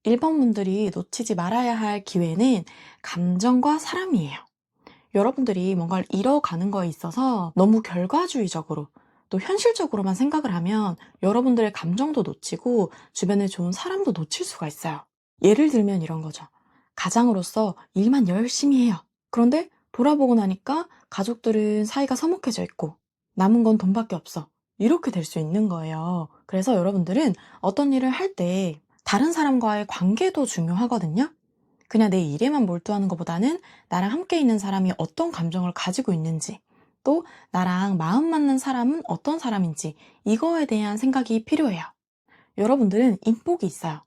1번 분들이 놓치지 말아야 할 기회는 감정과 사람이에요. 여러분들이 뭔가를 이뤄가는 거에 있어서 너무 결과주의적으로 또 현실적으로만 생각을 하면 여러분들의 감정도 놓치고 주변에 좋은 사람도 놓칠 수가 있어요. 예를 들면 이런 거죠. 가장으로서 일만 열심히 해요. 그런데 돌아보고 나니까 가족들은 사이가 서먹해져 있고 남은 건 돈밖에 없어. 이렇게 될 수 있는 거예요. 그래서 여러분들은 어떤 일을 할 때 다른 사람과의 관계도 중요하거든요. 그냥 내 일에만 몰두하는 것보다는 나랑 함께 있는 사람이 어떤 감정을 가지고 있는지, 또 나랑 마음 맞는 사람은 어떤 사람인지 이거에 대한 생각이 필요해요. 여러분들은 인복이 있어요.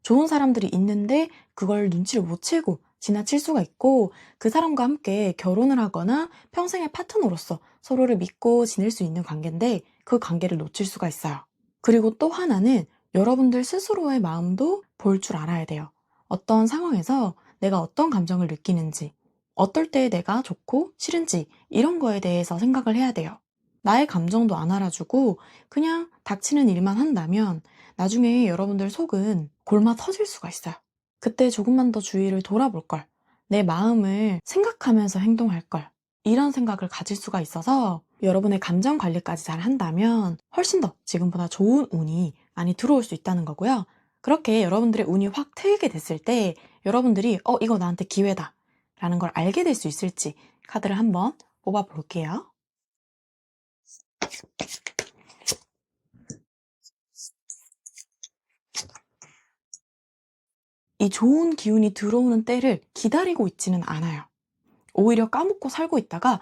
좋은 사람들이 있는데 그걸 눈치를 못 채고 지나칠 수가 있고, 그 사람과 함께 결혼을 하거나 평생의 파트너로서 서로를 믿고 지낼 수 있는 관계인데 그 관계를 놓칠 수가 있어요. 그리고 또 하나는 여러분들 스스로의 마음도 볼 줄 알아야 돼요. 어떤 상황에서 내가 어떤 감정을 느끼는지, 어떨 때 내가 좋고 싫은지 이런 거에 대해서 생각을 해야 돼요. 나의 감정도 안 알아주고 그냥 닥치는 일만 한다면 나중에 여러분들 속은 골마 터질 수가 있어요. 그때 조금만 더 주위를 돌아볼 걸. 내 마음을 생각하면서 행동할 걸. 이런 생각을 가질 수가 있어서 여러분의 감정 관리까지 잘 한다면 훨씬 더 지금보다 좋은 운이 많이 들어올 수 있다는 거고요. 그렇게 여러분들의 운이 확 트이게 됐을 때 여러분들이 이거 나한테 기회다 라는 걸 알게 될 수 있을지 카드를 한번 뽑아 볼게요. 이 좋은 기운이 들어오는 때를 기다리고 있지는 않아요. 오히려 까먹고 살고 있다가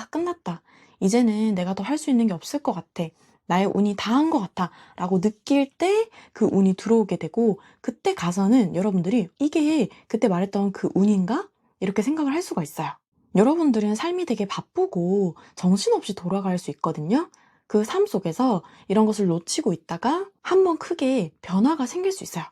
끝났다. 이제는 내가 더 할 수 있는 게 없을 것 같아. 나의 운이 다 한 것 같아. 라고 느낄 때 그 운이 들어오게 되고 그때 가서는 여러분들이 이게 그때 말했던 그 운인가? 이렇게 생각을 할 수가 있어요. 여러분들은 삶이 되게 바쁘고 정신없이 돌아갈 수 있거든요. 그 삶 속에서 이런 것을 놓치고 있다가 한번 크게 변화가 생길 수 있어요.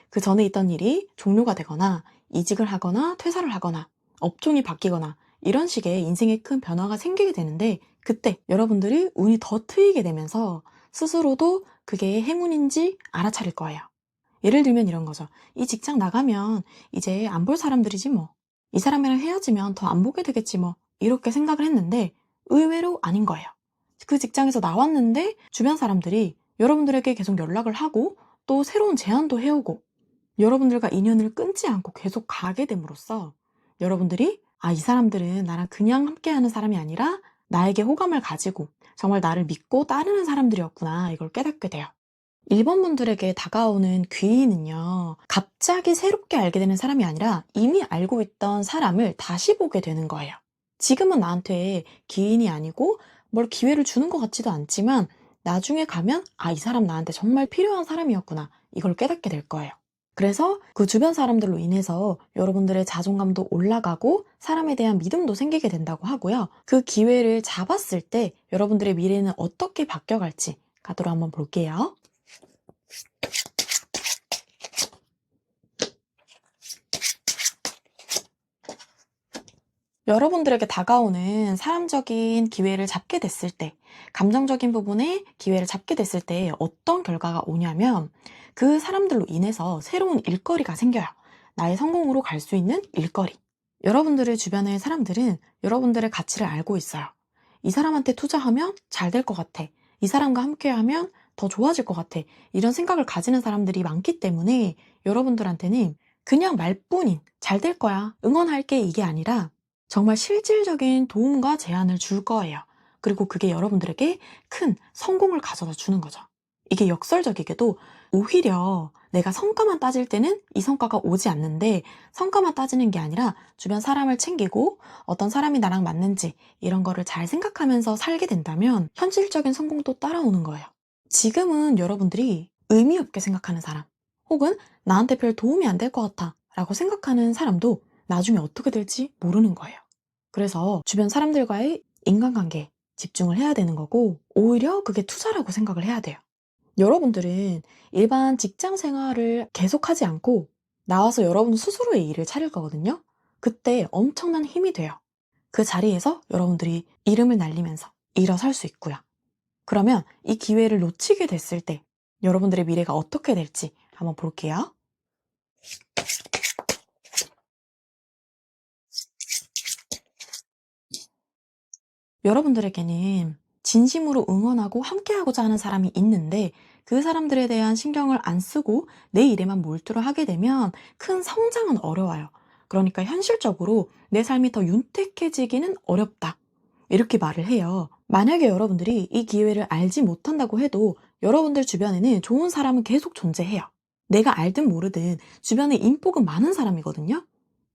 그 전에 있던 일이 종료가 되거나 이직을 하거나 퇴사를 하거나 업종이 바뀌거나 이런 식의 인생에 큰 변화가 생기게 되는데 그때 여러분들이 운이 더 트이게 되면서 스스로도 그게 행운인지 알아차릴 거예요. 예를 들면 이런 거죠. 이 직장 나가면 이제 안 볼 사람들이지 뭐. 이 사람이랑 헤어지면 더 안 보게 되겠지 뭐. 이렇게 생각을 했는데 의외로 아닌 거예요. 그 직장에서 나왔는데 주변 사람들이 여러분들에게 계속 연락을 하고 또 새로운 제안도 해오고 여러분들과 인연을 끊지 않고 계속 가게 됨으로써 여러분들이 이 사람들은 나랑 그냥 함께하는 사람이 아니라 나에게 호감을 가지고 정말 나를 믿고 따르는 사람들이었구나 이걸 깨닫게 돼요. 1번 분들에게 다가오는 귀인은요, 갑자기 새롭게 알게 되는 사람이 아니라 이미 알고 있던 사람을 다시 보게 되는 거예요. 지금은 나한테 귀인이 아니고 뭘 기회를 주는 것 같지도 않지만 나중에 가면 이 사람 나한테 정말 필요한 사람이었구나 이걸 깨닫게 될 거예요. 그래서 그 주변 사람들로 인해서 여러분들의 자존감도 올라가고 사람에 대한 믿음도 생기게 된다고 하고요. 그 기회를 잡았을 때 여러분들의 미래는 어떻게 바뀌어갈지 가도록 한번 볼게요. 여러분들에게 다가오는 사람적인 기회를 잡게 됐을 때, 감정적인 부분에 기회를 잡게 됐을 때 어떤 결과가 오냐면 그 사람들로 인해서 새로운 일거리가 생겨요. 나의 성공으로 갈 수 있는 일거리. 여러분들의 주변의 사람들은 여러분들의 가치를 알고 있어요. 이 사람한테 투자하면 잘 될 것 같아. 이 사람과 함께하면 더 좋아질 것 같아. 이런 생각을 가지는 사람들이 많기 때문에 여러분들한테는 그냥 말뿐인 잘 될 거야. 응원할게 이게 아니라 정말 실질적인 도움과 제안을 줄 거예요. 그리고 그게 여러분들에게 큰 성공을 가져다 주는 거죠. 이게 역설적이게도 오히려 내가 성과만 따질 때는 이 성과가 오지 않는데 성과만 따지는 게 아니라 주변 사람을 챙기고 어떤 사람이 나랑 맞는지 이런 거를 잘 생각하면서 살게 된다면 현실적인 성공도 따라오는 거예요. 지금은 여러분들이 의미 없게 생각하는 사람 혹은 나한테 별 도움이 안 될 것 같아 라고 생각하는 사람도 나중에 어떻게 될지 모르는 거예요. 그래서 주변 사람들과의 인간관계에 집중을 해야 되는 거고 오히려 그게 투자라고 생각을 해야 돼요. 여러분들은 일반 직장 생활을 계속하지 않고 나와서 여러분 스스로의 일을 차릴 거거든요. 그때 엄청난 힘이 돼요. 그 자리에서 여러분들이 이름을 날리면서 일어설 수 있고요. 그러면 이 기회를 놓치게 됐을 때 여러분들의 미래가 어떻게 될지 한번 볼게요. 여러분들에게는 진심으로 응원하고 함께하고자 하는 사람이 있는데 그 사람들에 대한 신경을 안 쓰고 내 일에만 몰두를 하게 되면 큰 성장은 어려워요. 그러니까 현실적으로 내 삶이 더 윤택해지기는 어렵다. 이렇게 말을 해요. 만약에 여러분들이 이 기회를 알지 못한다고 해도 여러분들 주변에는 좋은 사람은 계속 존재해요. 내가 알든 모르든 주변에 인복은 많은 사람이거든요.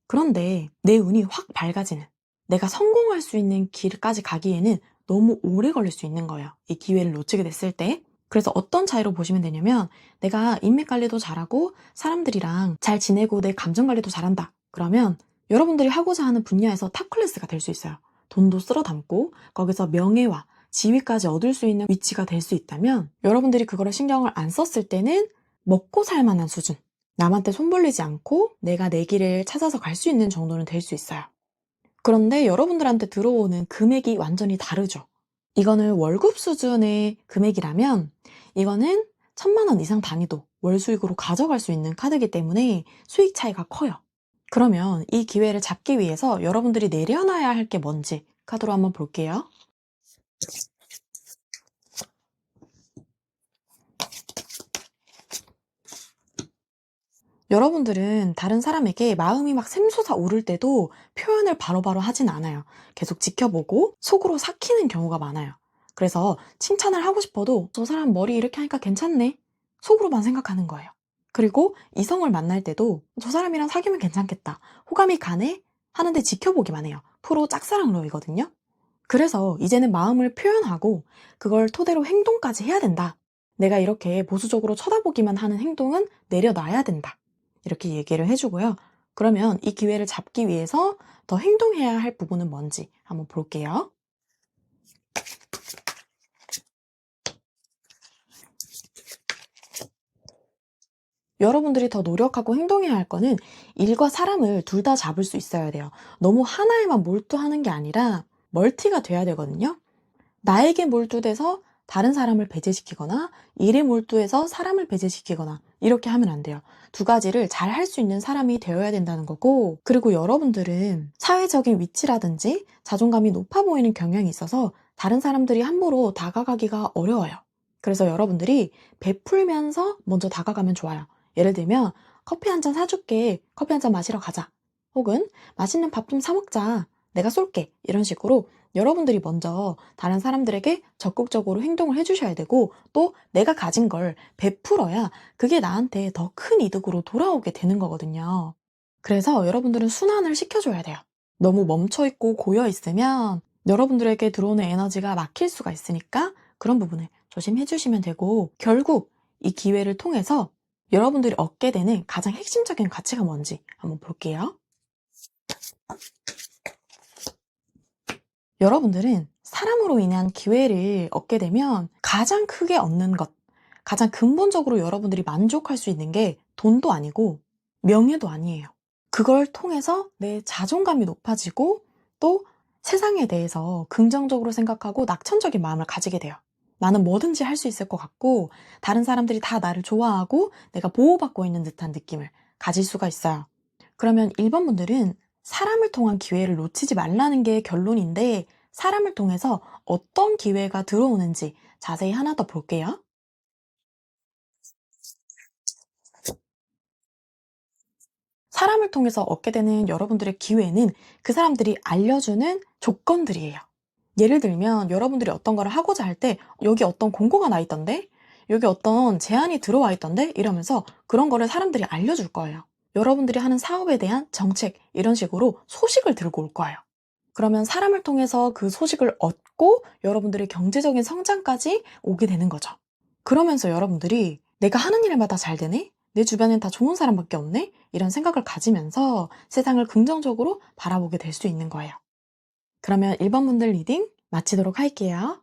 그런데 내 운이 확 밝아지는, 내가 성공할 수 있는 길까지 가기에는 너무 오래 걸릴 수 있는 거예요. 이 기회를 놓치게 됐을 때. 그래서 어떤 차이로 보시면 되냐면 내가 인맥 관리도 잘하고 사람들이랑 잘 지내고 내 감정 관리도 잘한다. 그러면 여러분들이 하고자 하는 분야에서 탑 클래스가 될 수 있어요. 돈도 쓸어 담고 거기서 명예와 지위까지 얻을 수 있는 위치가 될 수 있다면 여러분들이 그거를 신경을 안 썼을 때는 먹고 살 만한 수준. 남한테 손 벌리지 않고 내가 내 길을 찾아서 갈 수 있는 정도는 될 수 있어요. 그런데 여러분들한테 들어오는 금액이 완전히 다르죠. 이거는 월급 수준의 금액이라면 이거는 1,000만 원 이상 단위도 월 수익으로 가져갈 수 있는 카드이기 때문에 수익 차이가 커요. 그러면 이 기회를 잡기 위해서 여러분들이 내려놔야 할 게 뭔지 카드로 한번 볼게요. 여러분들은 다른 사람에게 마음이 막 샘솟아 오를 때도 표현을 바로바로 하진 않아요. 계속 지켜보고 속으로 삭히는 경우가 많아요. 그래서 칭찬을 하고 싶어도 저 사람 머리 이렇게 하니까 괜찮네. 속으로만 생각하는 거예요. 그리고 이성을 만날 때도 저 사람이랑 사귀면 괜찮겠다. 호감이 가네? 하는데 지켜보기만 해요. 프로 짝사랑러이거든요. 그래서 이제는 마음을 표현하고 그걸 토대로 행동까지 해야 된다. 내가 이렇게 보수적으로 쳐다보기만 하는 행동은 내려놔야 된다. 이렇게 얘기를 해주고요. 그러면 이 기회를 잡기 위해서 더 행동해야 할 부분은 뭔지 한번 볼게요. 여러분들이 더 노력하고 행동해야 할 거는 일과 사람을 둘 다 잡을 수 있어야 돼요. 너무 하나에만 몰두하는 게 아니라 멀티가 돼야 되거든요. 나에게 몰두돼서 다른 사람을 배제시키거나 일에 몰두해서 사람을 배제시키거나 이렇게 하면 안 돼요. 두 가지를 잘 할 수 있는 사람이 되어야 된다는 거고, 그리고 여러분들은 사회적인 위치라든지 자존감이 높아 보이는 경향이 있어서 다른 사람들이 함부로 다가가기가 어려워요. 그래서 여러분들이 베풀면서 먼저 다가가면 좋아요. 예를 들면 커피 한 잔 사줄게. 커피 한 잔 마시러 가자. 혹은 맛있는 밥 좀 사 먹자. 내가 쏠게. 이런 식으로 여러분들이 먼저 다른 사람들에게 적극적으로 행동을 해주셔야 되고 또 내가 가진 걸 베풀어야 그게 나한테 더 큰 이득으로 돌아오게 되는 거거든요. 그래서 여러분들은 순환을 시켜줘야 돼요. 너무 멈춰있고 고여있으면 여러분들에게 들어오는 에너지가 막힐 수가 있으니까 그런 부분을 조심해 주시면 되고, 결국 이 기회를 통해서 여러분들이 얻게 되는 가장 핵심적인 가치가 뭔지 한번 볼게요. 여러분들은 사람으로 인한 기회를 얻게 되면 가장 크게 얻는 것, 가장 근본적으로 여러분들이 만족할 수 있는 게 돈도 아니고 명예도 아니에요. 그걸 통해서 내 자존감이 높아지고 또 세상에 대해서 긍정적으로 생각하고 낙천적인 마음을 가지게 돼요. 나는 뭐든지 할 수 있을 것 같고 다른 사람들이 다 나를 좋아하고 내가 보호받고 있는 듯한 느낌을 가질 수가 있어요. 그러면 1번 분들은 사람을 통한 기회를 놓치지 말라는 게 결론인데 사람을 통해서 어떤 기회가 들어오는지 자세히 하나 더 볼게요. 사람을 통해서 얻게 되는 여러분들의 기회는 그 사람들이 알려주는 조건들이에요. 예를 들면 여러분들이 어떤 거를 하고자 할 때 여기 어떤 공고가 나 있던데? 여기 어떤 제안이 들어와 있던데? 이러면서 그런 거를 사람들이 알려줄 거예요. 여러분들이 하는 사업에 대한 정책 이런 식으로 소식을 들고 올 거예요. 그러면 사람을 통해서 그 소식을 얻고 여러분들의 경제적인 성장까지 오게 되는 거죠. 그러면서 여러분들이 내가 하는 일마다 잘 되네? 내 주변엔 다 좋은 사람밖에 없네? 이런 생각을 가지면서 세상을 긍정적으로 바라보게 될 수 있는 거예요. 그러면 1번 분들 리딩 마치도록 할게요.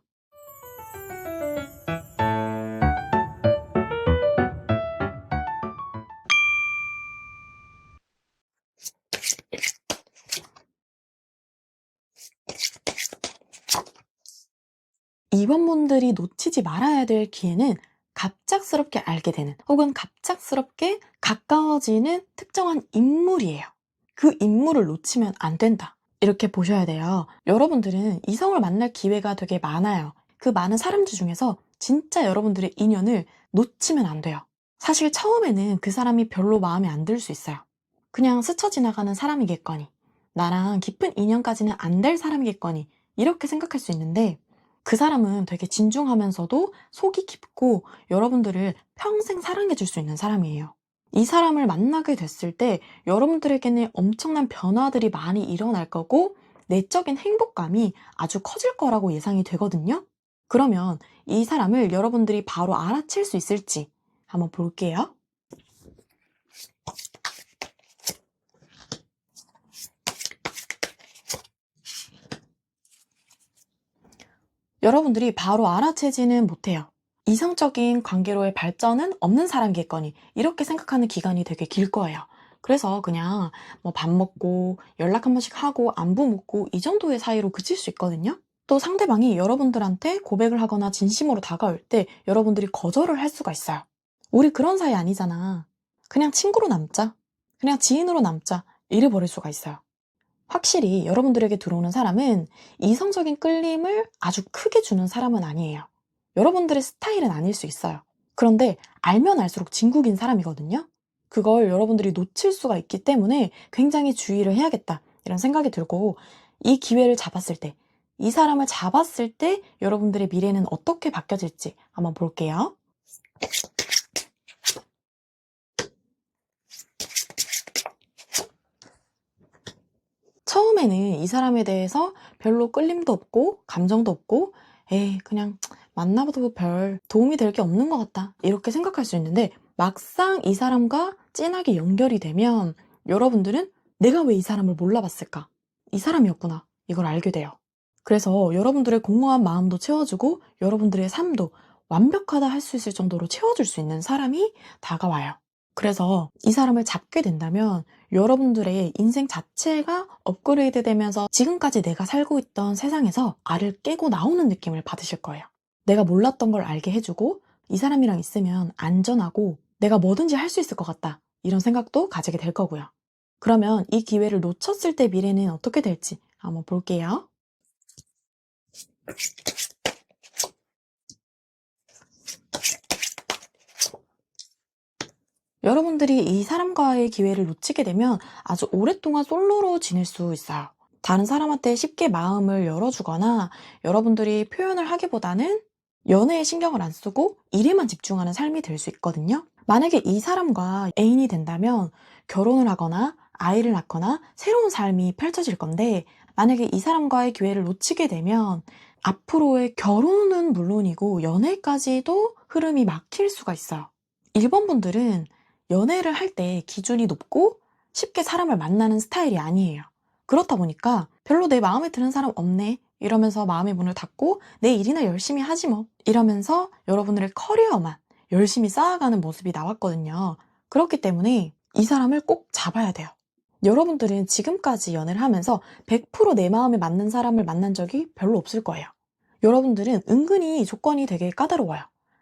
2번 분들이 놓치지 말아야 될 기회는 갑작스럽게 알게 되는 혹은 갑작스럽게 가까워지는 특정한 인물이에요. 그 인물을 놓치면 안 된다. 이렇게 보셔야 돼요. 여러분들은 이성을 만날 기회가 되게 많아요. 그 많은 사람들 중에서 진짜 여러분들의 인연을 놓치면 안 돼요. 사실 처음에는 그 사람이 별로 마음에 안 들 수 있어요. 그냥 스쳐 지나가는 사람이겠거니, 나랑 깊은 인연까지는 안 될 사람이겠거니, 이렇게 생각할 수 있는데, 그 사람은 되게 진중하면서도 속이 깊고 여러분들을 평생 사랑해 줄 수 있는 사람이에요. 이 사람을 만나게 됐을 때 여러분들에게는 엄청난 변화들이 많이 일어날 거고 내적인 행복감이 아주 커질 거라고 예상이 되거든요. 그러면 이 사람을 여러분들이 바로 알아챌 수 있을지 한번 볼게요. 여러분들이 바로 알아채지는 못해요. 이성적인 관계로의 발전은 없는 사람이겠거니 이렇게 생각하는 기간이 되게 길 거예요. 그래서 그냥 뭐 밥 먹고 연락 한 번씩 하고 안부 묻고 이 정도의 사이로 그칠 수 있거든요. 또 상대방이 여러분들한테 고백을 하거나 진심으로 다가올 때 여러분들이 거절을 할 수가 있어요. 우리 그런 사이 아니잖아. 그냥 친구로 남자. 그냥 지인으로 남자. 이래 버릴 수가 있어요. 확실히 여러분들에게 들어오는 사람은 이성적인 끌림을 아주 크게 주는 사람은 아니에요. 여러분들의 스타일은 아닐 수 있어요. 그런데 알면 알수록 진국인 사람이거든요. 그걸 여러분들이 놓칠 수가 있기 때문에 굉장히 주의를 해야겠다 이런 생각이 들고, 이 기회를 잡았을 때, 이 사람을 잡았을 때 여러분들의 미래는 어떻게 바뀌어질지 한번 볼게요. 처음에는 이 사람에 대해서 별로 끌림도 없고 감정도 없고 에이 그냥 만나봐도 별 도움이 될 게 없는 것 같다 이렇게 생각할 수 있는데, 막상 이 사람과 진하게 연결이 되면 여러분들은 내가 왜 이 사람을 몰라봤을까? 이 사람이었구나 이걸 알게 돼요. 그래서 여러분들의 공허한 마음도 채워주고 여러분들의 삶도 완벽하다 할 수 있을 정도로 채워줄 수 있는 사람이 다가와요. 그래서 이 사람을 잡게 된다면 여러분들의 인생 자체가 업그레이드 되면서 지금까지 내가 살고 있던 세상에서 알을 깨고 나오는 느낌을 받으실 거예요. 내가 몰랐던 걸 알게 해주고 이 사람이랑 있으면 안전하고 내가 뭐든지 할 수 있을 것 같다 이런 생각도 가지게 될 거고요. 그러면 이 기회를 놓쳤을 때 미래는 어떻게 될지 한번 볼게요. 여러분들이 이 사람과의 기회를 놓치게 되면 아주 오랫동안 솔로로 지낼 수 있어요. 다른 사람한테 쉽게 마음을 열어주거나 여러분들이 표현을 하기보다는 연애에 신경을 안 쓰고 일에만 집중하는 삶이 될 수 있거든요. 만약에 이 사람과 애인이 된다면 결혼을 하거나 아이를 낳거나 새로운 삶이 펼쳐질 건데, 만약에 이 사람과의 기회를 놓치게 되면 앞으로의 결혼은 물론이고 연애까지도 흐름이 막힐 수가 있어요. 1번 분들은 연애를 할 때 기준이 높고 쉽게 사람을 만나는 스타일이 아니에요. 그렇다 보니까 별로 내 마음에 드는 사람 없네 이러면서 마음의 문을 닫고 내 일이나 열심히 하지 뭐 이러면서 여러분들의 커리어만 열심히 쌓아가는 모습이 나왔거든요. 그렇기 때문에 이 사람을 꼭 잡아야 돼요. 여러분들은 지금까지 연애를 하면서 100%내 마음에 맞는 사람을 만난 적이 별로 없을 거예요. 여러분들은 은근히 조건이 되게 까다로워요.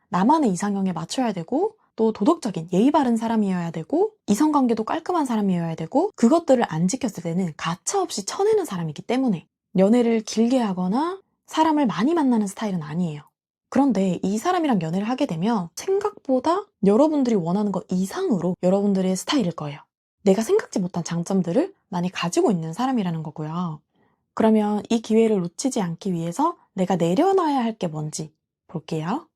나만의 이상형에 맞춰야 되고 또 도덕적인 예의 바른 사람이어야 되고 이성관계도 깔끔한 사람이어야 되고, 그것들을 안 지켰을 때는 가차없이 쳐내는 사람이기 때문에 연애를 길게 하거나 사람을 많이 만나는 스타일은 아니에요. 그런데 이 사람이랑 연애를 하게 되면 생각보다 여러분들이 원하는 것 이상으로 여러분들의 스타일일 거예요. 내가 생각지 못한 장점들을 많이 가지고 있는 사람이라는 거고요. 그러면 이 기회를 놓치지 않기 위해서 내가 내려놔야 할 게 뭔지 볼게요.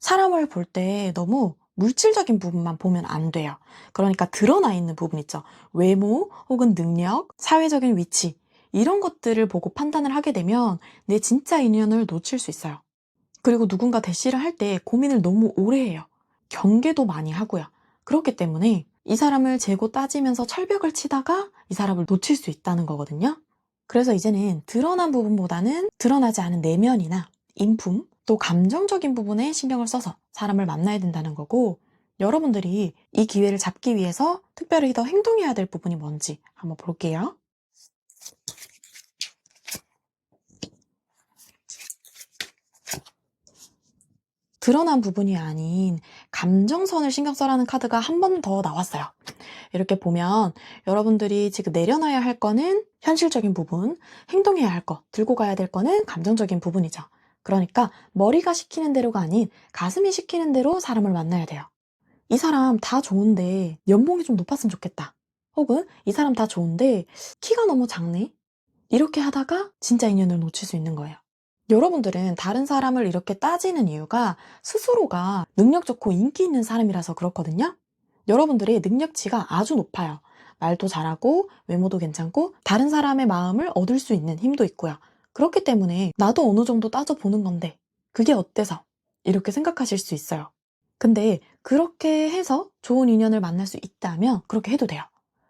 사람을 볼 때 너무 물질적인 부분만 보면 안 돼요. 그러니까 드러나 있는 부분 있죠. 외모 혹은 능력, 사회적인 위치, 이런 것들을 보고 판단을 하게 되면 내 진짜 인연을 놓칠 수 있어요. 그리고 누군가 대시를 할 때 고민을 너무 오래 해요. 경계도 많이 하고요. 그렇기 때문에 이 사람을 재고 따지면서 철벽을 치다가 이 사람을 놓칠 수 있다는 거거든요. 그래서 이제는 드러난 부분보다는 드러나지 않은 내면이나 인품, 또 감정적인 부분에 신경을 써서 사람을 만나야 된다는 거고, 여러분들이 이 기회를 잡기 위해서 특별히 더 행동해야 될 부분이 뭔지 한번 볼게요. 드러난 부분이 아닌 감정선을 신경 써라는 카드가 한 번 더 나왔어요. 이렇게 보면 여러분들이 지금 내려놔야 할 거는 현실적인 부분, 행동해야 할 거, 들고 가야 될 거는 감정적인 부분이죠. 그러니까 머리가 시키는 대로가 아닌 가슴이 시키는 대로 사람을 만나야 돼요. 이 사람 다 좋은데 연봉이 좀 높았으면 좋겠다. 혹은 이 사람 다 좋은데 키가 너무 작네. 이렇게 하다가 진짜 인연을 놓칠 수 있는 거예요. 여러분들은 다른 사람을 이렇게 따지는 이유가 스스로가 능력 좋고 인기 있는 사람이라서 그렇거든요. 여러분들의 능력치가 아주 높아요. 말도 잘하고 외모도 괜찮고 다른 사람의 마음을 얻을 수 있는 힘도 있고요. 그렇기 때문에 나도 어느 정도 따져보는 건데 그게 어때서? 이렇게 생각하실 수 있어요. 근데 그렇게 해서 좋은 인연을 만날 수 있다면 그렇게 해도 돼요.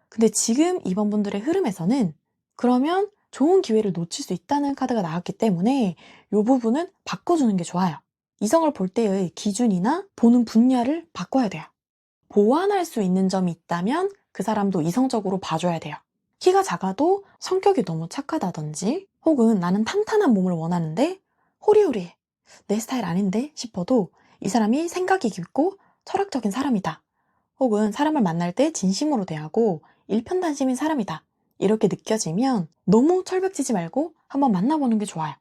근데 지금 이번 분들의 흐름에서는 그러면 좋은 기회를 놓칠 수 있다는 카드가 나왔기 때문에 이 부분은 바꿔주는 게 좋아요. 이성을 볼 때의 기준이나 보는 분야를 바꿔야 돼요. 보완할 수 있는 점이 있다면 그 사람도 이성적으로 봐줘야 돼요. 키가 작아도 성격이 너무 착하다든지 혹은 나는 탄탄한 몸을 원하는데 호리호리해. 내 스타일 아닌데 싶어도 이 사람이 생각이 깊고 철학적인 사람이다. 혹은 사람을 만날 때 진심으로 대하고 일편단심인 사람이다. 이렇게 느껴지면 너무 철벽지지 말고 한번 만나보는 게 좋아요.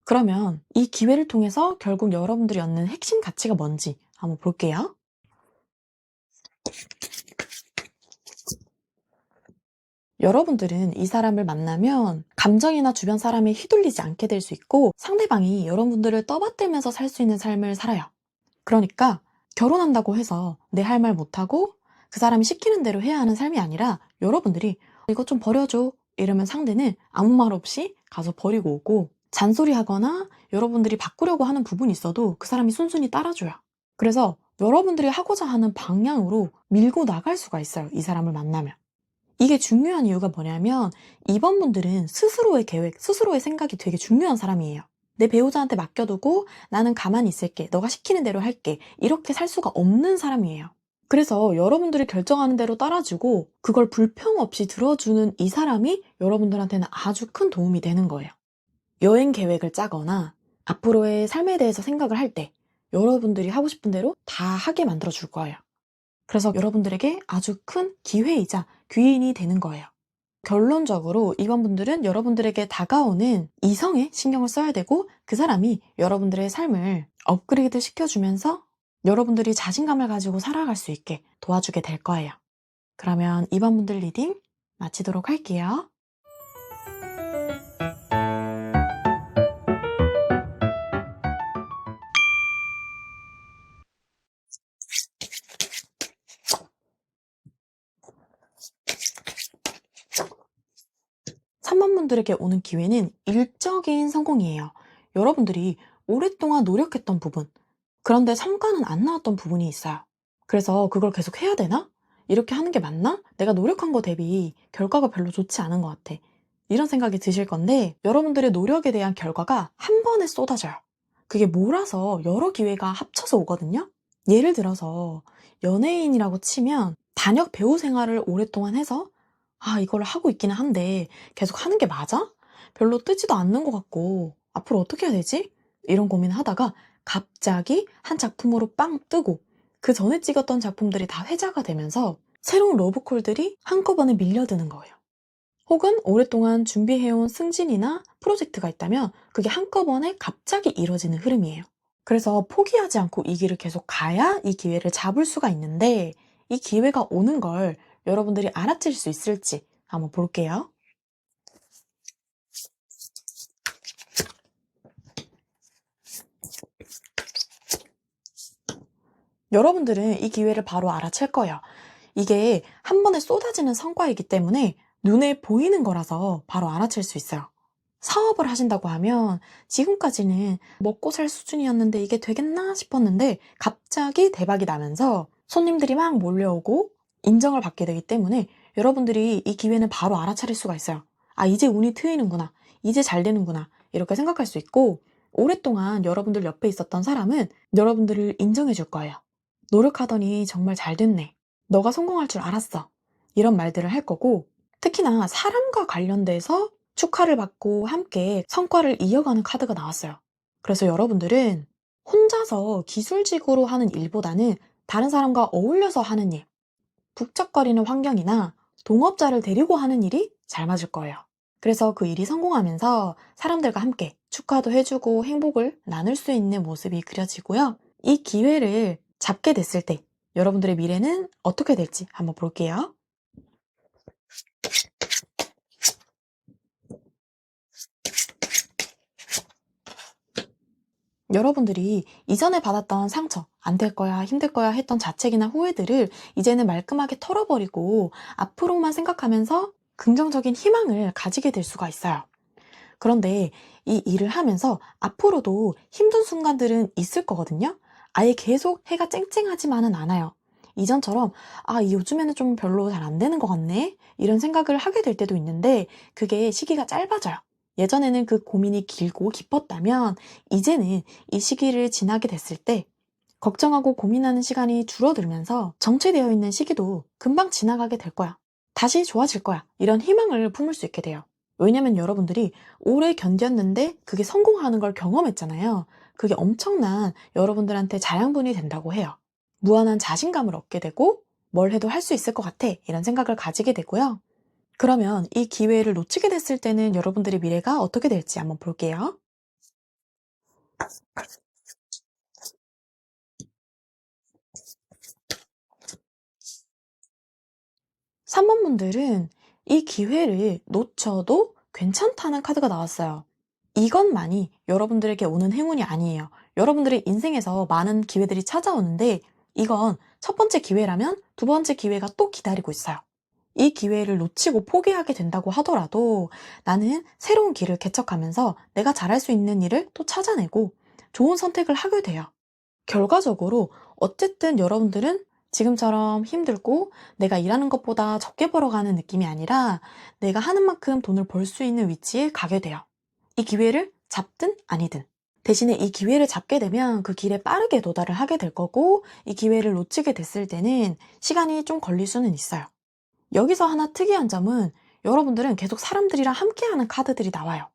그러면 이 기회를 통해서 결국 여러분들이 얻는 핵심 가치가 뭔지 한번 볼게요. 여러분들은 이 사람을 만나면 감정이나 주변 사람에 휘둘리지 않게 될 수 있고 상대방이 여러분들을 떠받들면서 살 수 있는 삶을 살아요. 그러니까 결혼한다고 해서 내 할 말 못하고 그 사람이 시키는 대로 해야 하는 삶이 아니라 여러분들이 이거 좀 버려줘 이러면 상대는 아무 말 없이 가서 버리고 오고 잔소리하거나 여러분들이 바꾸려고 하는 부분이 있어도 그 사람이 순순히 따라줘요. 그래서 여러분들이 하고자 하는 방향으로 밀고 나갈 수가 있어요. 이 사람을 만나면. 이게 중요한 이유가 뭐냐면 이번 분들은 스스로의 계획, 스스로의 생각이 되게 중요한 사람이에요. 내 배우자한테 맡겨두고 나는 가만히 있을게. 너가 시키는 대로 할게. 이렇게 살 수가 없는 사람이에요. 그래서 여러분들이 결정하는 대로 따라주고 그걸 불평 없이 들어주는 이 사람이 여러분들한테는 아주 큰 도움이 되는 거예요. 여행 계획을 짜거나 앞으로의 삶에 대해서 생각을 할 때 여러분들이 하고 싶은 대로 다 하게 만들어 줄 거예요. 그래서 여러분들에게 아주 큰 기회이자 귀인이 되는 거예요. 결론적으로 이번 분들은 여러분들에게 다가오는 이성에 신경을 써야 되고 그 사람이 여러분들의 삶을 업그레이드 시켜주면서 여러분들이 자신감을 가지고 살아갈 수 있게 도와주게 될 거예요. 그러면 이번 분들 리딩 마치도록 할게요. 3번 분들에게 오는 기회는 일적인 성공이에요. 여러분들이 오랫동안 노력했던 부분, 그런데 성과는 안 나왔던 부분이 있어요. 그래서 그걸 계속 해야 되나? 이렇게 하는 게 맞나? 내가 노력한 거 대비 결과가 별로 좋지 않은 것 같아. 이런 생각이 드실 건데 여러분들의 노력에 대한 결과가 한 번에 쏟아져요. 그게 몰아서 여러 기회가 합쳐서 오거든요. 예를 들어서 연예인이라고 치면 단역 배우 생활을 오랫동안 해서 이걸 하고 있기는 한데 계속 하는 게 맞아? 별로 뜨지도 않는 것 같고 앞으로 어떻게 해야 되지? 이런 고민을 하다가 갑자기 한 작품으로 빵 뜨고 그 전에 찍었던 작품들이 다 회자가 되면서 새로운 러브콜들이 한꺼번에 밀려드는 거예요. 혹은 오랫동안 준비해온 승진이나 프로젝트가 있다면 그게 한꺼번에 갑자기 이뤄지는 흐름이에요. 그래서 포기하지 않고 이 길을 계속 가야 이 기회를 잡을 수가 있는데 이 기회가 오는 걸 여러분들이 알아챌 수 있을지 한번 볼게요. 여러분들은 이 기회를 바로 알아챌 거예요. 이게 한 번에 쏟아지는 성과이기 때문에 눈에 보이는 거라서 바로 알아챌 수 있어요. 사업을 하신다고 하면 지금까지는 먹고 살 수준이었는데 이게 되겠나 싶었는데 갑자기 대박이 나면서 손님들이 막 몰려오고 인정을 받게 되기 때문에 여러분들이 이 기회는 바로 알아차릴 수가 있어요. 이제 운이 트이는구나. 이제 잘 되는구나. 이렇게 생각할 수 있고 오랫동안 여러분들 옆에 있었던 사람은 여러분들을 인정해 줄 거예요. 노력하더니 정말 잘 됐네. 너가 성공할 줄 알았어. 이런 말들을 할 거고 특히나 사람과 관련돼서 축하를 받고 함께 성과를 이어가는 카드가 나왔어요. 그래서 여러분들은 혼자서 기술직으로 하는 일보다는 다른 사람과 어울려서 하는 일, 북적거리는 환경이나 동업자를 데리고 하는 일이 잘 맞을 거예요. 그래서 그 일이 성공하면서 사람들과 함께 축하도 해주고 행복을 나눌 수 있는 모습이 그려지고요. 이 기회를 잡게 됐을 때 여러분들의 미래는 어떻게 될지 한번 볼게요. 여러분들이 이전에 받았던 상처, 안 될 거야, 힘들 거야 했던 자책이나 후회들을 이제는 말끔하게 털어버리고 앞으로만 생각하면서 긍정적인 희망을 가지게 될 수가 있어요. 그런데 이 일을 하면서 앞으로도 힘든 순간들은 있을 거거든요. 아예 계속 해가 쨍쨍하지만은 않아요. 이전처럼 요즘에는 좀 별로 잘 안 되는 것 같네, 이런 생각을 하게 될 때도 있는데 그게 시기가 짧아져요. 예전에는 그 고민이 길고 깊었다면 이제는 이 시기를 지나게 됐을 때 걱정하고 고민하는 시간이 줄어들면서 정체되어 있는 시기도 금방 지나가게 될 거야. 다시 좋아질 거야. 이런 희망을 품을 수 있게 돼요. 왜냐면 여러분들이 오래 견뎠는데 그게 성공하는 걸 경험했잖아요. 그게 엄청난 여러분들한테 자양분이 된다고 해요. 무한한 자신감을 얻게 되고 뭘 해도 할 수 있을 것 같아, 이런 생각을 가지게 되고요. 그러면 이 기회를 놓치게 됐을 때는 여러분들의 미래가 어떻게 될지 한번 볼게요. 3번 분들은 이 기회를 놓쳐도 괜찮다는 카드가 나왔어요. 이것만이 여러분들에게 오는 행운이 아니에요. 여러분들의 인생에서 많은 기회들이 찾아오는데 이건 첫 번째 기회라면 두 번째 기회가 또 기다리고 있어요. 이 기회를 놓치고 포기하게 된다고 하더라도 나는 새로운 길을 개척하면서 내가 잘할 수 있는 일을 또 찾아내고 좋은 선택을 하게 돼요. 결과적으로 어쨌든 여러분들은 지금처럼 힘들고 내가 일하는 것보다 적게 벌어가는 느낌이 아니라 내가 하는 만큼 돈을 벌 수 있는 위치에 가게 돼요. 이 기회를 잡든 아니든. 대신에 이 기회를 잡게 되면 그 길에 빠르게 도달을 하게 될 거고, 이 기회를 놓치게 됐을 때는 시간이 좀 걸릴 수는 있어요. 여기서 하나 특이한 점은 여러분들은 계속 사람들이랑 함께하는 카드들이 나와요.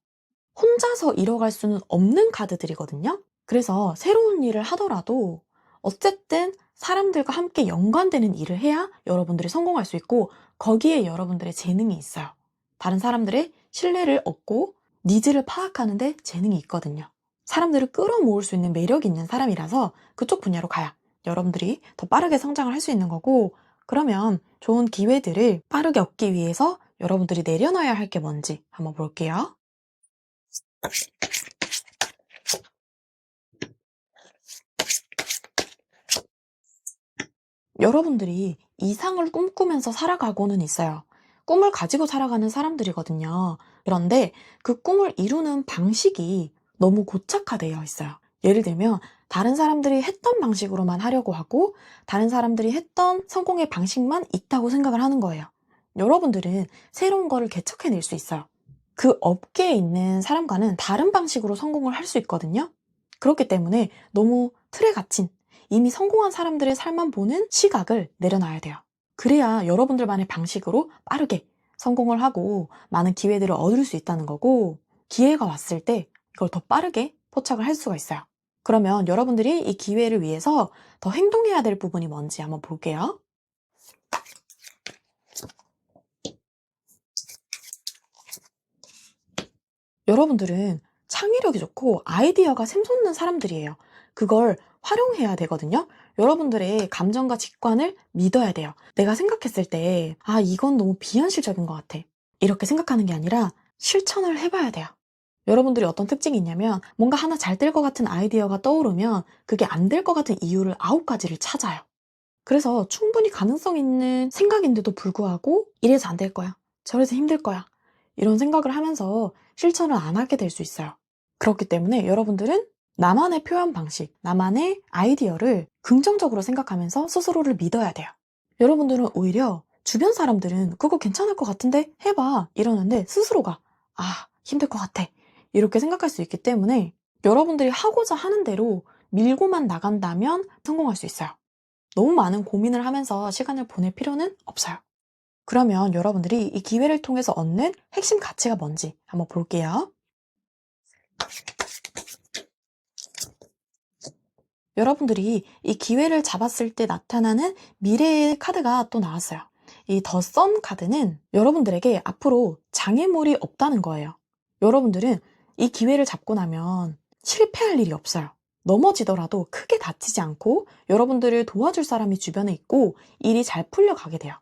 혼자서 이뤄갈 수는 없는 카드들이거든요. 그래서 새로운 일을 하더라도 어쨌든 사람들과 함께 연관되는 일을 해야 여러분들이 성공할 수 있고 거기에 여러분들의 재능이 있어요. 다른 사람들의 신뢰를 얻고 니즈를 파악하는데 재능이 있거든요. 사람들을 끌어모을 수 있는 매력이 있는 사람이라서 그쪽 분야로 가야 여러분들이 더 빠르게 성장을 할 수 있는 거고, 그러면 좋은 기회들을 빠르게 얻기 위해서 여러분들이 내려놔야 할 게 뭔지 한번 볼게요. 여러분들이 이상을 꿈꾸면서 살아가고는 있어요. 꿈을 가지고 살아가는 사람들이거든요. 그런데 그 꿈을 이루는 방식이 너무 고착화되어 있어요. 예를 들면 다른 사람들이 했던 방식으로만 하려고 하고 다른 사람들이 했던 성공의 방식만 있다고 생각을 하는 거예요. 여러분들은 새로운 거를 개척해낼 수 있어요. 그 업계에 있는 사람과는 다른 방식으로 성공을 할 수 있거든요. 그렇기 때문에 너무 틀에 갇힌 이미 성공한 사람들의 삶만 보는 시각을 내려놔야 돼요. 그래야 여러분들만의 방식으로 빠르게 성공을 하고 많은 기회들을 얻을 수 있다는 거고, 기회가 왔을 때 이걸 더 빠르게 포착을 할 수가 있어요. 그러면 여러분들이 이 기회를 위해서 더 행동해야 될 부분이 뭔지 한번 볼게요. 여러분들은 창의력이 좋고 아이디어가 샘솟는 사람들이에요. 그걸 활용해야 되거든요. 여러분들의 감정과 직관을 믿어야 돼요. 내가 생각했을 때, 이건 너무 비현실적인 것 같아, 이렇게 생각하는 게 아니라 실천을 해봐야 돼요. 여러분들이 어떤 특징이 있냐면 뭔가 하나 잘 될 것 같은 아이디어가 떠오르면 그게 안 될 것 같은 이유를 9가지를 찾아요. 그래서 충분히 가능성 있는 생각인데도 불구하고 이래서 안 될 거야, 저래서 힘들 거야, 이런 생각을 하면서 실천을 안 하게 될 수 있어요. 그렇기 때문에 여러분들은 나만의 표현 방식, 나만의 아이디어를 긍정적으로 생각하면서 스스로를 믿어야 돼요. 여러분들은 오히려 주변 사람들은 그거 괜찮을 것 같은데 해봐 이러는데 스스로가 힘들 것 같아, 이렇게 생각할 수 있기 때문에 여러분들이 하고자 하는 대로 밀고만 나간다면 성공할 수 있어요. 너무 많은 고민을 하면서 시간을 보낼 필요는 없어요. 그러면 여러분들이 이 기회를 통해서 얻는 핵심 가치가 뭔지 한번 볼게요. 여러분들이 이 기회를 잡았을 때 나타나는 미래의 카드가 또 나왔어요. 이 더 선 카드는 여러분들에게 앞으로 장애물이 없다는 거예요. 여러분들은 이 기회를 잡고 나면 실패할 일이 없어요. 넘어지더라도 크게 다치지 않고 여러분들을 도와줄 사람이 주변에 있고 일이 잘 풀려가게 돼요.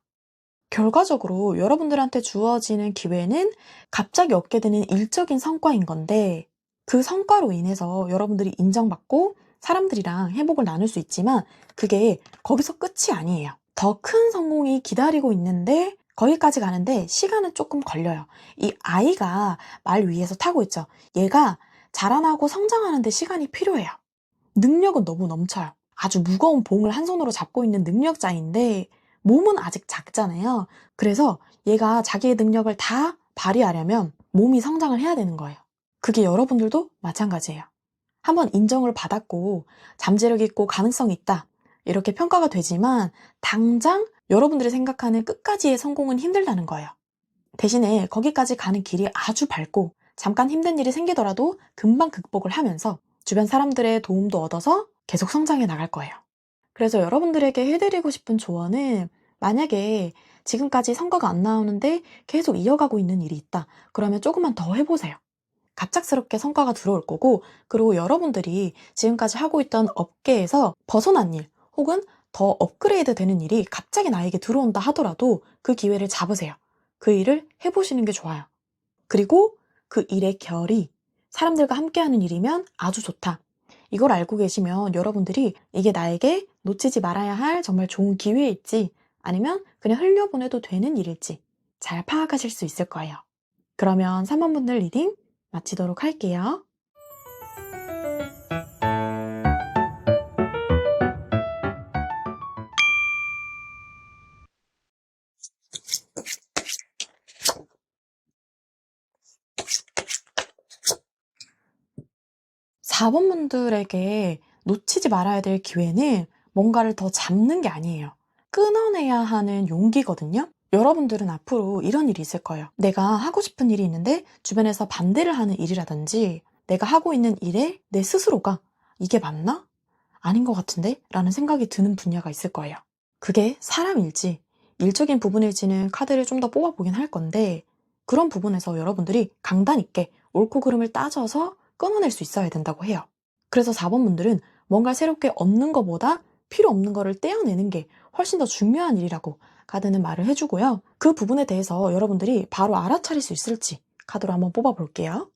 결과적으로 여러분들한테 주어지는 기회는 갑자기 얻게 되는 일적인 성과인 건데, 그 성과로 인해서 여러분들이 인정받고 사람들이랑 행복을 나눌 수 있지만 그게 거기서 끝이 아니에요. 더 큰 성공이 기다리고 있는데 거기까지 가는데 시간은 조금 걸려요. 이 아이가 말 위에서 타고 있죠. 얘가 자라나고 성장하는데 시간이 필요해요. 능력은 너무 넘쳐요. 아주 무거운 봉을 한 손으로 잡고 있는 능력자인데 몸은 아직 작잖아요. 그래서 얘가 자기의 능력을 다 발휘하려면 몸이 성장을 해야 되는 거예요. 그게 여러분들도 마찬가지예요. 한번 인정을 받았고 잠재력 있고 가능성이 있다, 이렇게 평가가 되지만 당장 여러분들이 생각하는 끝까지의 성공은 힘들다는 거예요. 대신에 거기까지 가는 길이 아주 밝고 잠깐 힘든 일이 생기더라도 금방 극복을 하면서 주변 사람들의 도움도 얻어서 계속 성장해 나갈 거예요. 그래서 여러분들에게 해드리고 싶은 조언은, 만약에 지금까지 성과가 안 나오는데 계속 이어가고 있는 일이 있다, 그러면 조금만 더 해보세요. 갑작스럽게 성과가 들어올 거고, 그리고 여러분들이 지금까지 하고 있던 업계에서 벗어난 일 혹은 더 업그레이드 되는 일이 갑자기 나에게 들어온다 하더라도 그 기회를 잡으세요. 그 일을 해보시는 게 좋아요. 그리고 그 일의 결이 사람들과 함께하는 일이면 아주 좋다, 이걸 알고 계시면 여러분들이 이게 나에게 놓치지 말아야 할 정말 좋은 기회일지 아니면 그냥 흘려보내도 되는 일일지 잘 파악하실 수 있을 거예요. 그러면 3번 분들 리딩 마치도록 할게요. 4번 분들에게 놓치지 말아야 될 기회는 뭔가를 더 잡는 게 아니에요. 끊어내야 하는 용기거든요. 여러분들은 앞으로 이런 일이 있을 거예요. 내가 하고 싶은 일이 있는데 주변에서 반대를 하는 일이라든지, 내가 하고 있는 일에 내 스스로가 이게 맞나? 아닌 것 같은데? 라는 생각이 드는 분야가 있을 거예요. 그게 사람일지 일적인 부분일지는 카드를 좀 더 뽑아보긴 할 건데, 그런 부분에서 여러분들이 강단 있게 옳고 그름을 따져서 끊어낼 수 있어야 된다고 해요. 그래서 4번 분들은 뭔가 새롭게 얻는 것보다 필요 없는 거를 떼어내는 게 훨씬 더 중요한 일이라고 카드는 말을 해주고요. 그 부분에 대해서 여러분들이 바로 알아차릴 수 있을지 카드로 한번 뽑아볼게요.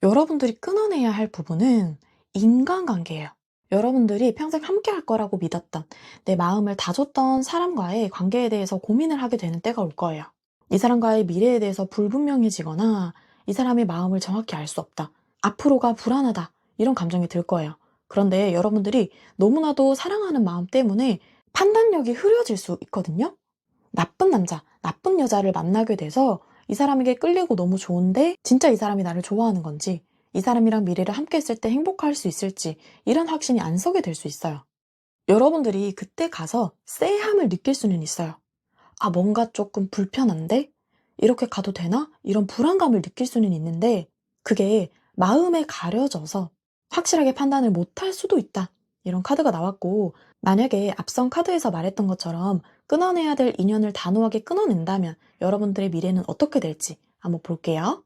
여러분들이 끊어내야 할 부분은 인간관계예요. 여러분들이 평생 함께 할 거라고 믿었던, 내 마음을 다줬던 사람과의 관계에 대해서 고민을 하게 되는 때가 올 거예요. 이 사람과의 미래에 대해서 불분명해지거나 이 사람의 마음을 정확히 알 수 없다, 앞으로가 불안하다, 이런 감정이 들 거예요. 그런데 여러분들이 너무나도 사랑하는 마음 때문에 판단력이 흐려질 수 있거든요. 나쁜 남자, 나쁜 여자를 만나게 돼서 이 사람에게 끌리고 너무 좋은데 진짜 이 사람이 나를 좋아하는 건지, 이 사람이랑 미래를 함께 했을 때 행복할 수 있을지, 이런 확신이 안 서게 될 수 있어요. 여러분들이 그때 가서 쎄함을 느낄 수는 있어요. 아, 뭔가 조금 불편한데? 이렇게 가도 되나? 이런 불안감을 느낄 수는 있는데, 그게 마음에 가려져서 확실하게 판단을 못할 수도 있다, 이런 카드가 나왔고, 만약에 앞선 카드에서 말했던 것처럼 끊어내야 될 인연을 단호하게 끊어낸다면 여러분들의 미래는 어떻게 될지 한번 볼게요.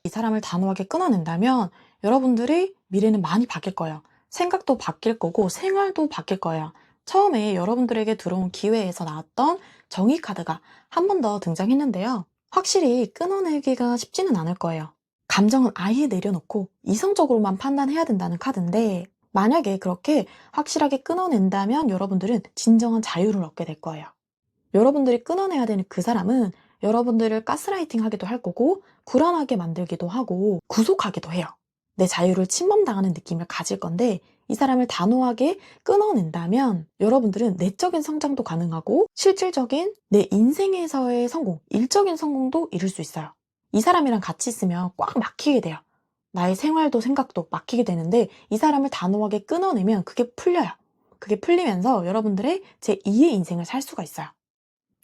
이 사람을 단호하게 끊어낸다면 여러분들의 미래는 많이 바뀔 거예요. 생각도 바뀔 거고 생활도 바뀔 거예요. 처음에 여러분들에게 들어온 기회에서 나왔던 정의 카드가 한 번 더 등장했는데요. 확실히 끊어내기가 쉽지는 않을 거예요. 감정은 아예 내려놓고 이성적으로만 판단해야 된다는 카드인데, 만약에 그렇게 확실하게 끊어낸다면 여러분들은 진정한 자유를 얻게 될 거예요. 여러분들이 끊어내야 되는 그 사람은 여러분들을 가스라이팅 하기도 할 거고 불안하게 만들기도 하고 구속하기도 해요. 내 자유를 침범당하는 느낌을 가질 건데, 이 사람을 단호하게 끊어낸다면 여러분들은 내적인 성장도 가능하고 실질적인 내 인생에서의 성공, 일적인 성공도 이룰 수 있어요. 이 사람이랑 같이 있으면 꽉 막히게 돼요. 나의 생활도 생각도 막히게 되는데 이 사람을 단호하게 끊어내면 그게 풀려요. 그게 풀리면서 여러분들의 제2의 인생을 살 수가 있어요.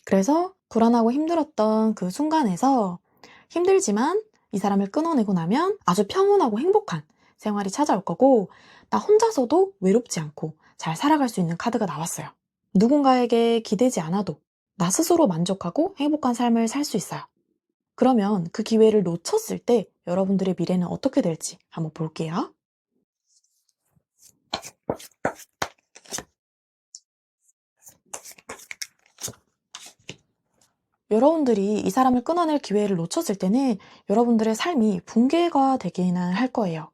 그래서 불안하고 힘들었던 그 순간에서 힘들지만 이 사람을 끊어내고 나면 아주 평온하고 행복한 생활이 찾아올 거고 나 혼자서도 외롭지 않고 잘 살아갈 수 있는 카드가 나왔어요. 누군가에게 기대지 않아도 나 스스로 만족하고 행복한 삶을 살 수 있어요. 그러면 그 기회를 놓쳤을 때 여러분들의 미래는 어떻게 될지 한번 볼게요. 여러분들이 이 사람을 끊어낼 기회를 놓쳤을 때는 여러분들의 삶이 붕괴가 되기는 할 거예요.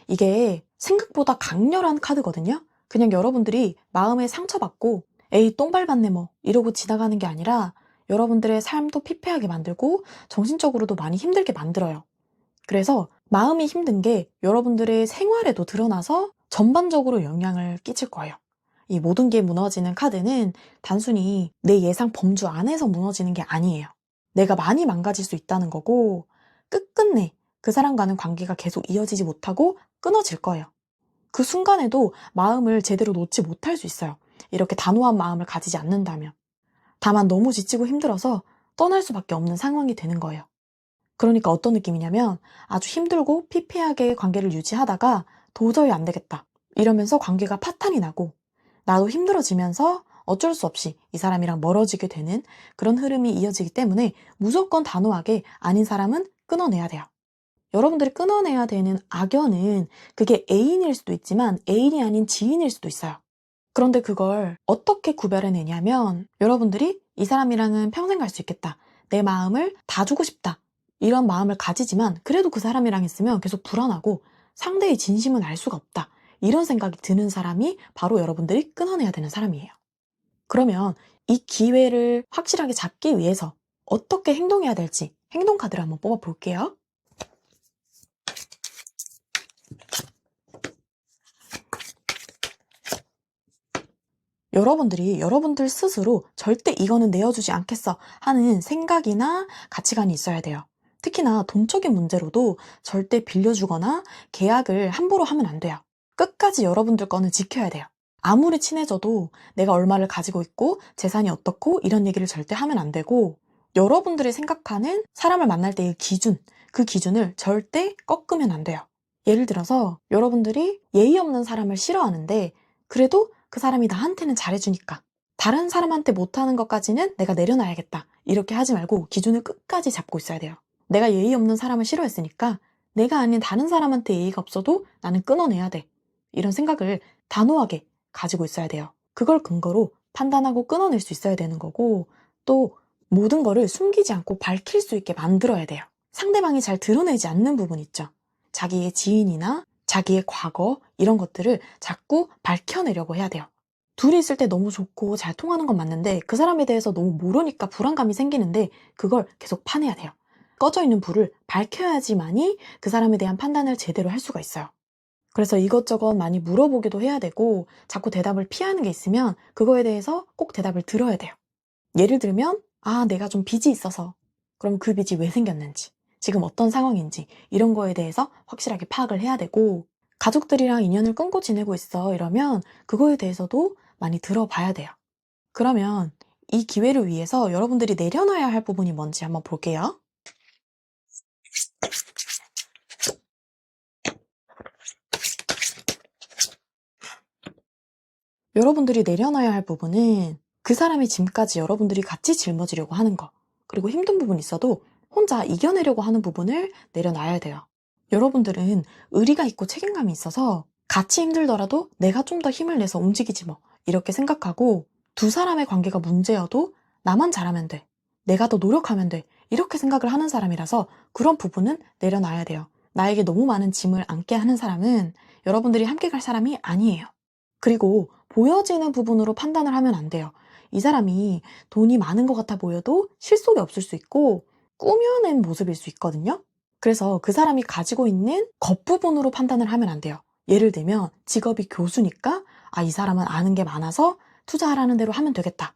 이게 생각보다 강렬한 카드거든요. 그냥 여러분들이 마음에 상처받고 에이 똥 밟았네 뭐 이러고 지나가는 게 아니라 여러분들의 삶도 피폐하게 만들고 정신적으로도 많이 힘들게 만들어요. 그래서 마음이 힘든 게 여러분들의 생활에도 드러나서 전반적으로 영향을 끼칠 거예요. 이 모든 게 무너지는 카드는 단순히 내 예상 범주 안에서 무너지는 게 아니에요. 내가 많이 망가질 수 있다는 거고 끝끝내 그 사람과는 관계가 계속 이어지지 못하고 끊어질 거예요. 그 순간에도 마음을 제대로 놓지 못할 수 있어요. 이렇게 단호한 마음을 가지지 않는다면. 다만 너무 지치고 힘들어서 떠날 수밖에 없는 상황이 되는 거예요. 그러니까 어떤 느낌이냐면 아주 힘들고 피폐하게 관계를 유지하다가 도저히 안 되겠다. 이러면서 관계가 파탄이 나고 나도 힘들어지면서 어쩔 수 없이 이 사람이랑 멀어지게 되는 그런 흐름이 이어지기 때문에 무조건 단호하게 아닌 사람은 끊어내야 돼요. 여러분들이 끊어내야 되는 악연은 그게 애인일 수도 있지만 애인이 아닌 지인일 수도 있어요. 그런데 그걸 어떻게 구별해내냐면 여러분들이 이 사람이랑은 평생 갈 수 있겠다. 내 마음을 다 주고 싶다. 이런 마음을 가지지만 그래도 그 사람이랑 있으면 계속 불안하고 상대의 진심은 알 수가 없다. 이런 생각이 드는 사람이 바로 여러분들이 끊어내야 되는 사람이에요. 그러면 이 기회를 확실하게 잡기 위해서 어떻게 행동해야 될지 행동 카드를 한번 뽑아 볼게요. 여러분들이 여러분들 스스로 절대 이거는 내어주지 않겠어 하는 생각이나 가치관이 있어야 돼요. 특히나 돈적인 문제로도 절대 빌려주거나 계약을 함부로 하면 안 돼요. 끝까지 여러분들 거는 지켜야 돼요. 아무리 친해져도 내가 얼마를 가지고 있고 재산이 어떻고 이런 얘기를 절대 하면 안 되고 여러분들이 생각하는 사람을 만날 때의 기준, 그 기준을 절대 꺾으면 안 돼요. 예를 들어서 여러분들이 예의 없는 사람을 싫어하는데 그래도 그 사람이 나한테는 잘해주니까 다른 사람한테 못하는 것까지는 내가 내려놔야겠다. 이렇게 하지 말고 기준을 끝까지 잡고 있어야 돼요. 내가 예의 없는 사람을 싫어했으니까 내가 아닌 다른 사람한테 예의가 없어도 나는 끊어내야 돼. 이런 생각을 단호하게 가지고 있어야 돼요. 그걸 근거로 판단하고 끊어낼 수 있어야 되는 거고 또 모든 거를 숨기지 않고 밝힐 수 있게 만들어야 돼요. 상대방이 잘 드러내지 않는 부분 있죠. 자기의 지인이나 자기의 과거 이런 것들을 자꾸 밝혀내려고 해야 돼요. 둘이 있을 때 너무 좋고 잘 통하는 건 맞는데 그 사람에 대해서 너무 모르니까 불안감이 생기는데 그걸 계속 파내야 돼요. 꺼져 있는 불을 밝혀야지만이 그 사람에 대한 판단을 제대로 할 수가 있어요. 그래서 이것저것 많이 물어보기도 해야 되고 자꾸 대답을 피하는 게 있으면 그거에 대해서 꼭 대답을 들어야 돼요. 예를 들면 내가 좀 빚이 있어서 그럼 그 빚이 왜 생겼는지 지금 어떤 상황인지 이런 거에 대해서 확실하게 파악을 해야 되고 가족들이랑 인연을 끊고 지내고 있어 이러면 그거에 대해서도 많이 들어봐야 돼요. 그러면 이 기회를 위해서 여러분들이 내려놔야 할 부분이 뭔지 한번 볼게요. 여러분들이 내려놔야 할 부분은 그 사람의 짐까지 여러분들이 같이 짊어지려고 하는 거 그리고 힘든 부분 있어도 혼자 이겨내려고 하는 부분을 내려놔야 돼요. 여러분들은 의리가 있고 책임감이 있어서 같이 힘들더라도 내가 좀 더 힘을 내서 움직이지 뭐 이렇게 생각하고 두 사람의 관계가 문제여도 나만 잘하면 돼. 내가 더 노력하면 돼. 이렇게 생각을 하는 사람이라서 그런 부분은 내려놔야 돼요. 나에게 너무 많은 짐을 안게 하는 사람은 여러분들이 함께 갈 사람이 아니에요. 그리고 보여지는 부분으로 판단을 하면 안 돼요. 이 사람이 돈이 많은 것 같아 보여도 실속이 없을 수 있고 꾸며낸 모습일 수 있거든요. 그래서 그 사람이 가지고 있는 겉부분으로 판단을 하면 안 돼요. 예를 들면 직업이 교수니까 이 사람은 아는 게 많아서 투자하라는 대로 하면 되겠다.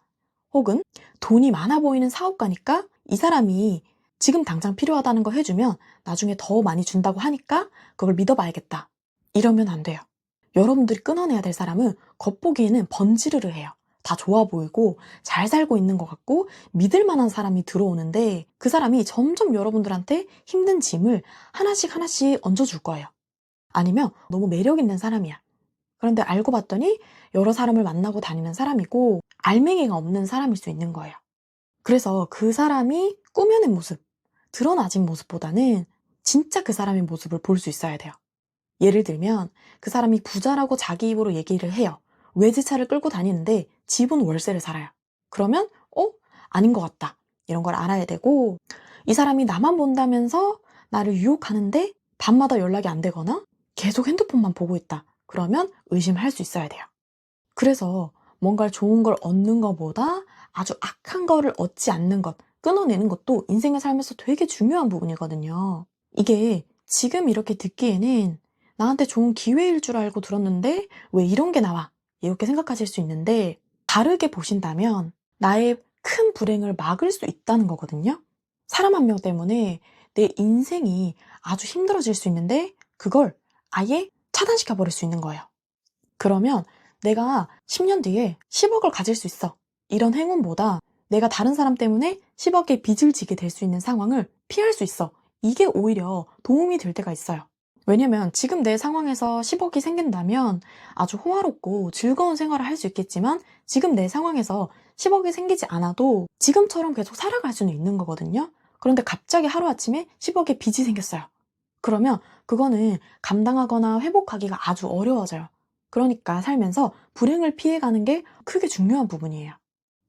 혹은 돈이 많아 보이는 사업가니까 이 사람이 지금 당장 필요하다는 거 해주면 나중에 더 많이 준다고 하니까 그걸 믿어봐야겠다. 이러면 안 돼요. 여러분들이 끊어내야 될 사람은 겉보기에는 번지르르 해요. 다 좋아 보이고 잘 살고 있는 것 같고 믿을 만한 사람이 들어오는데 그 사람이 점점 여러분들한테 힘든 짐을 하나씩 하나씩 얹어줄 거예요. 아니면 너무 매력 있는 사람이야. 그런데 알고 봤더니 여러 사람을 만나고 다니는 사람이고 알맹이가 없는 사람일 수 있는 거예요. 그래서 그 사람이 꾸며낸 모습, 드러나진 모습보다는 진짜 그 사람의 모습을 볼 수 있어야 돼요. 예를 들면 그 사람이 부자라고 자기 입으로 얘기를 해요. 외제차를 끌고 다니는데 집은 월세를 살아요. 그러면 아닌 것 같다. 이런 걸 알아야 되고 이 사람이 나만 본다면서 나를 유혹하는데 밤마다 연락이 안 되거나 계속 핸드폰만 보고 있다. 그러면 의심할 수 있어야 돼요. 그래서 뭔가 좋은 걸 얻는 것보다 아주 악한 거를 얻지 않는 것, 끊어내는 것도 인생을 살면서 되게 중요한 부분이거든요. 이게 지금 이렇게 듣기에는 나한테 좋은 기회일 줄 알고 들었는데 왜 이런 게 나와? 이렇게 생각하실 수 있는데 다르게 보신다면 나의 큰 불행을 막을 수 있다는 거거든요. 사람 한 명 때문에 내 인생이 아주 힘들어질 수 있는데 그걸 아예 차단시켜 버릴 수 있는 거예요. 그러면 내가 10년 뒤에 10억을 가질 수 있어. 이런 행운보다 내가 다른 사람 때문에 10억의 빚을 지게 될 수 있는 상황을 피할 수 있어. 이게 오히려 도움이 될 때가 있어요. 왜냐면 지금 내 상황에서 10억이 생긴다면 아주 호화롭고 즐거운 생활을 할 수 있겠지만 지금 내 상황에서 10억이 생기지 않아도 지금처럼 계속 살아갈 수는 있는 거거든요. 그런데 갑자기 하루아침에 10억의 빚이 생겼어요. 그러면 그거는 감당하거나 회복하기가 아주 어려워져요. 그러니까 살면서 불행을 피해가는 게 크게 중요한 부분이에요.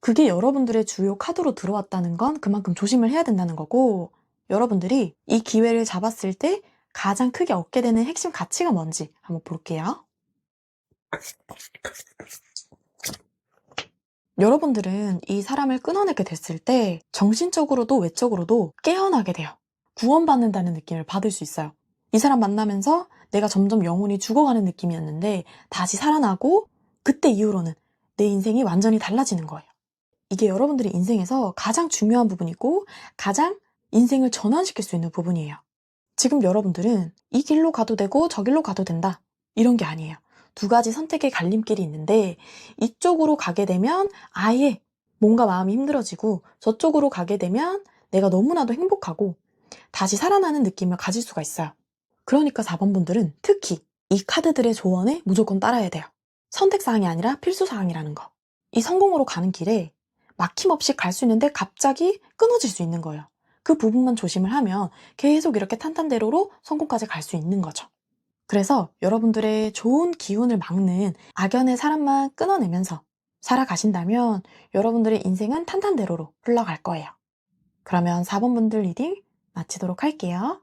그게 여러분들의 주요 카드로 들어왔다는 건 그만큼 조심을 해야 된다는 거고 여러분들이 이 기회를 잡았을 때 가장 크게 얻게 되는 핵심 가치가 뭔지 한번 볼게요. 여러분들은 이 사람을 끊어내게 됐을 때 정신적으로도 외적으로도 깨어나게 돼요. 구원받는다는 느낌을 받을 수 있어요. 이 사람 만나면서 내가 점점 영혼이 죽어가는 느낌이었는데 다시 살아나고 그때 이후로는 내 인생이 완전히 달라지는 거예요. 이게 여러분들의 인생에서 가장 중요한 부분이고 가장 인생을 전환시킬 수 있는 부분이에요. 지금 여러분들은 이 길로 가도 되고 저 길로 가도 된다. 이런 게 아니에요. 두 가지 선택의 갈림길이 있는데 이쪽으로 가게 되면 아예 뭔가 마음이 힘들어지고 저쪽으로 가게 되면 내가 너무나도 행복하고 다시 살아나는 느낌을 가질 수가 있어요. 그러니까 4번 분들은 특히 이 카드들의 조언에 무조건 따라야 돼요. 선택사항이 아니라 필수사항이라는 거. 이 성공으로 가는 길에 막힘없이 갈 수 있는데 갑자기 끊어질 수 있는 거예요. 그 부분만 조심을 하면 계속 이렇게 탄탄대로로 성공까지 갈 수 있는 거죠. 그래서 여러분들의 좋은 기운을 막는 악연의 사람만 끊어내면서 살아가신다면 여러분들의 인생은 탄탄대로로 흘러갈 거예요. 그러면 4번 분들 리딩 마치도록 할게요.